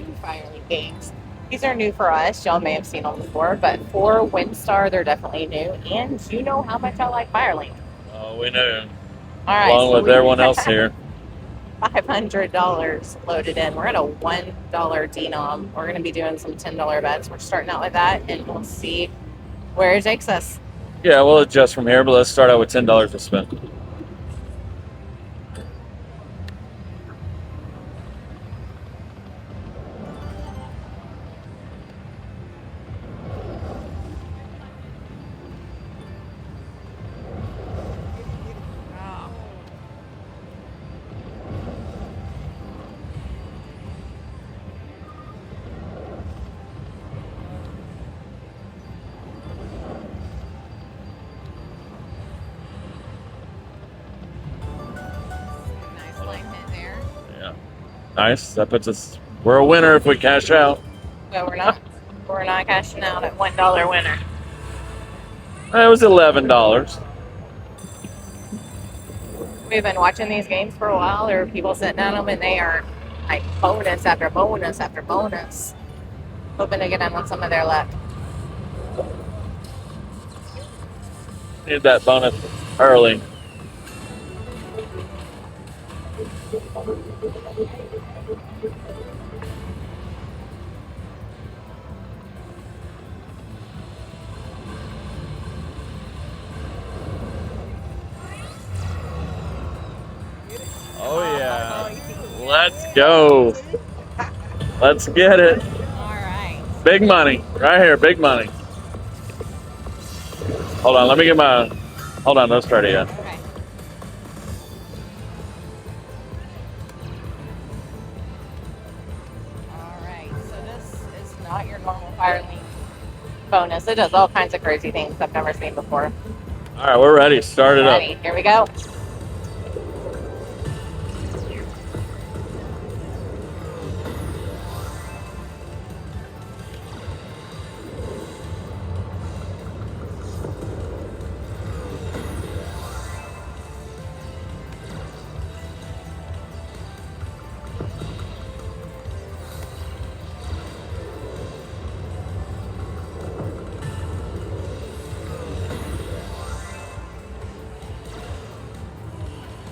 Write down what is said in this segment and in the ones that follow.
new firelink games. These are new for us. Y'all may have seen them before, but for Winstar, they're definitely new. And you know how much I like firelink. Oh, we know. All right, Along so with we everyone else have here. $500 loaded in. We're at a $1 denom. We're going to be doing some $10 bets. We're starting out with that, and we'll see where it takes us. Yeah, we'll adjust from here, but let's start out with $10 to spend. Nice alignment there. Yeah. Nice. That puts us, we're a winner if we cash out. But we're not cashing out at $1 winner. It was $11. We've been watching these games for a while. There are people sitting on them, and they are like bonus after bonus after bonus, hoping to get in on some of their luck. Need that bonus early. Oh yeah. Let's go. Let's get it. All right. Big money. Right here, big money. Hold on, let me get my, hold on, don't start it yet. Okay. All right. So this is not your normal firelink bonus. It does all kinds of crazy things I've never seen before. All right, we're ready. Start it up. Ready? Here we go.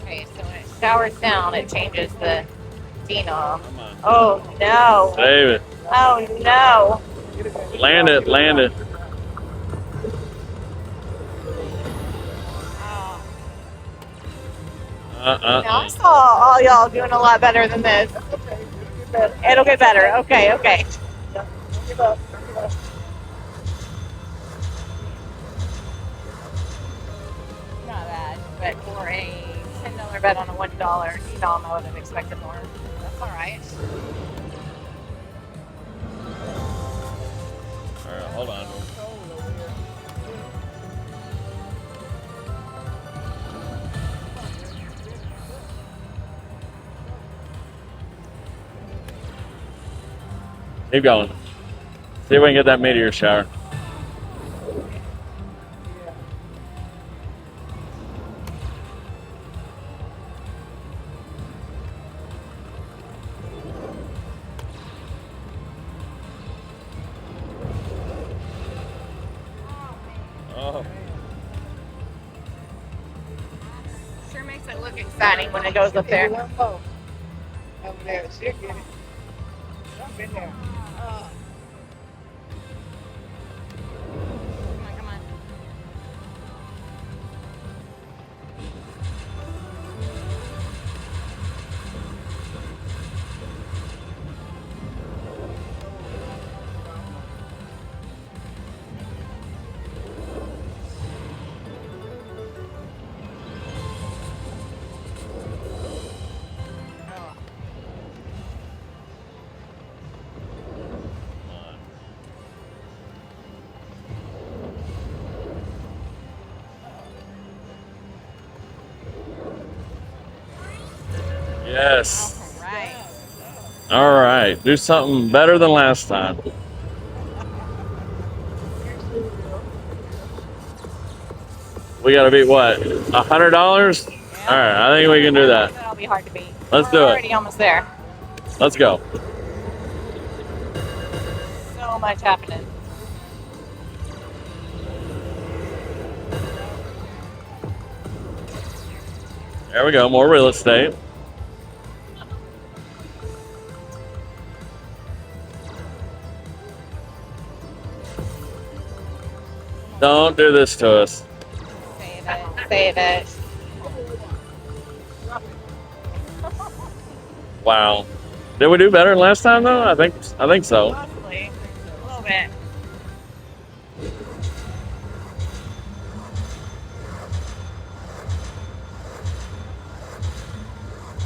Okay, so when it showers down, it changes the denom. Come on. Oh no! Save it. Oh no! Land it, land it. Oh. Uh-uh. Now I saw all y'all doing a lot better than this. It'll get better. Okay, okay. Not bad, but for a $10 bet on a $1 denom, I would have expected more. That's all right. All right, hold on. Keep going. See if we can get that meteor shower. Oh. Sure makes it look exciting when it goes up there. Over there, she'll get it. Jump in there. Come on, come on. Oh. Yes. All right. All right. Do something better than last time. We got to beat what? $100? All right. I think we can do that. That'll be hard to beat. Let's We're do it. already almost there. Let's go. much happening. There we go. More real estate. Don't do this to us. Save it. Save it. Wow. Did we do better than last time though? I think so. Possibly. A little bit.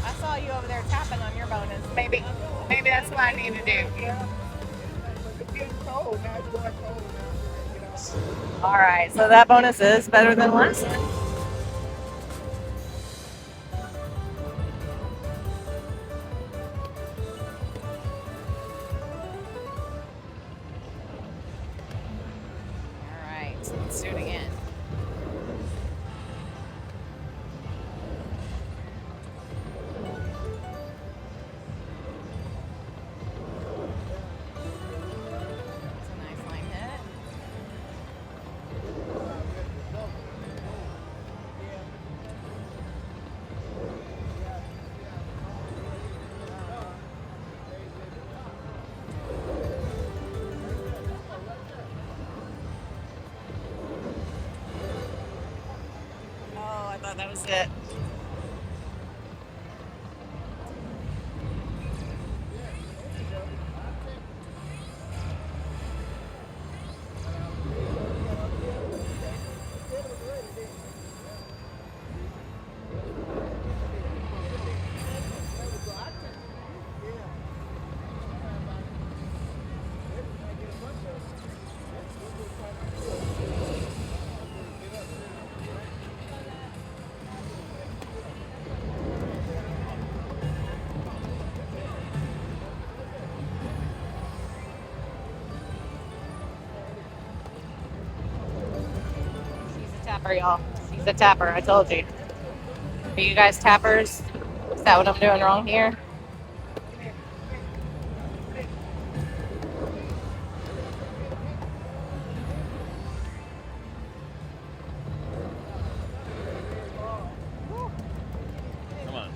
I saw you over there tapping on your bonus. Maybe that's what I need to do. It's getting cold now. It's going cold now. You know. All right, so that bonus is better than last one. All right, so let's do it again. That's a nice line hit. Oh, I thought that was it. She's a tapper, y'all. She's a tapper, I told you. Are you guys tappers? Is that what I'm doing wrong here? Come on.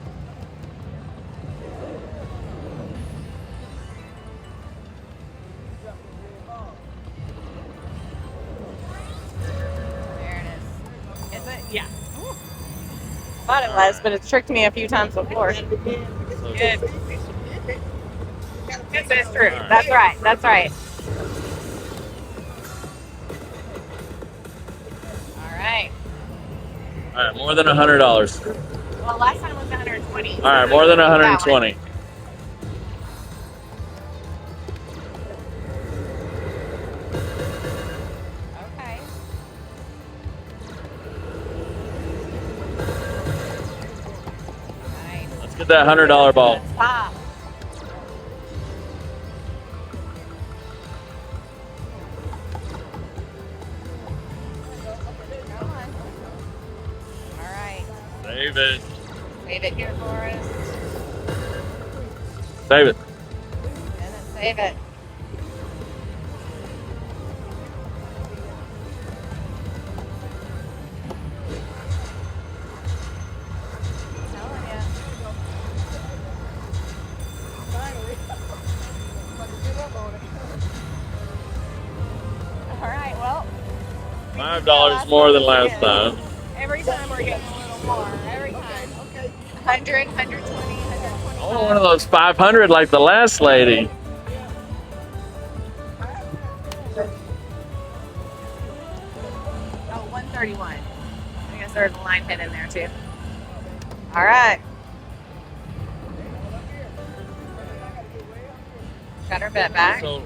There it is. Is it? Yeah. Thought it was, but it's tricked me a few times before. Good. This is true. All right. That's right. That's right. All right. All right, more than $100. Well, last time was 120. All right, more than 120. Okay. Nice. Let's get that $100 ball. Stop. Come on. All right. Save it. Save it here for us. Save it. And then save it. I'm telling ya. Finally. I'm about to get up on it. All right, well. $5 more than last time. Every time we're getting a little more. Every time. Okay. 100, 120, 125. I want one of those 500 like the last lady. Oh, 131. I guess there's a line hit in there too. All right. Got her bet back. So,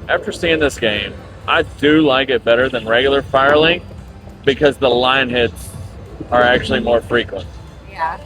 after seeing this game, I do like it better than regular firelink because the line hits are actually more frequent. Yeah.